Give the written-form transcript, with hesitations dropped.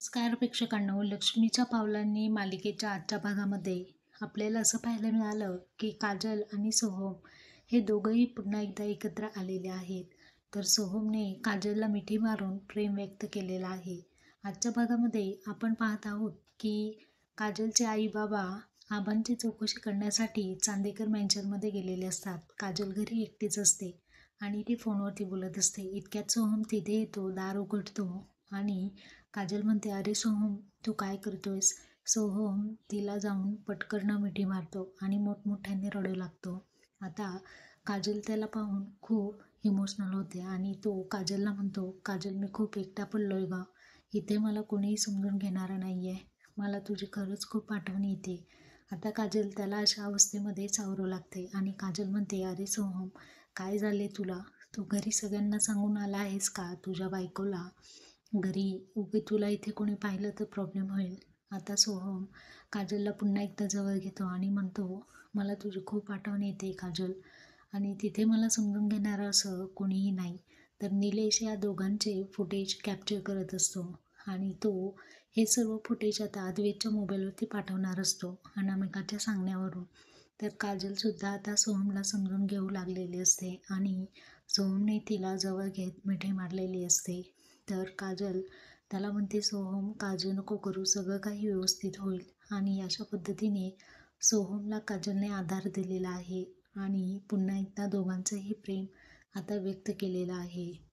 नमस्कार प्रेक्षकांनो, लक्ष्मीच्या पावलांनी मालिकेच्या आजच्या भागामध्ये आपल्याला असं पाहायला मिळालं की काजल आणि सोहम हे दोघंही पुन्हा एकदा एकत्र आलेले आहेत. तर सोहमने काजलला मिठी मारून प्रेम व्यक्त केलेलं आहे. आजच्या भागामध्ये आपण पाहत आहोत की काजलचे आई बाबा आबांची चौकशी करण्यासाठी चांदेकर मॅन्शनमध्ये गेलेले असतात. काजल घरी एकटीच असते आणि ती फोनवरती बोलत असते. इतक्यात सोहम तिथे येतो, दार उघडतो आणि काजल म्हणते, "अरे सोहम, तू काय करतोयस?" सोहम तिला जाऊन पटकन मिठी मारतो आणि मोठमोठ्याने रडू लागतो. आता काजल त्याला पाहून खूप इमोशनल होते आणि तो काजलला म्हणतो, "काजल, मी खूप एकटा पडलोय गं. इथे मला कोणीही समजून घेणारं नाही आहे. मला तुझी खरंच खूप आठवण येते." आता काजल त्याला अशा अवस्थेमध्ये सावरू लागते आणि काजल म्हणते, "अरे सोहम, काय झाले तुला? तू घरी सगळ्यांना सांगून आला आहेस का तुझ्या बायकोला? घरी उगी तुला इथे कोणी पाहिलं तर प्रॉब्लेम होईल." आता सोहम काजलला पुन्हा एकदा जवळ घेतो आणि म्हणतो, "मला तुझी खूप आठवण येते काजल, आणि तिथे मला समजून घेणारं असं कोणीही नाही." तर निलेश या दोघांचे फुटेज कॅप्चर करत असतो आणि तो हे सर्व फुटेज आता अद्वैतच्या मोबाईलवरती पाठवणार असतो अनामिकाच्या सांगण्यावरून. तर काजलसुद्धा आता सोहमला समजून घेऊ लागलेली असते आणि सोहमने तिला जवळ घेत मिठी मारलेली असते. तर काजल त्याला म्हणते, "सोहम, काळजी नको करू, सगळं काही व्यवस्थित होईल." आणि अशा पद्धतीने सोहमला काजलने आधार दिलेला आहे आणि पुन्हा एकदा दोघांचंही प्रेम आता व्यक्त केलेलं आहे.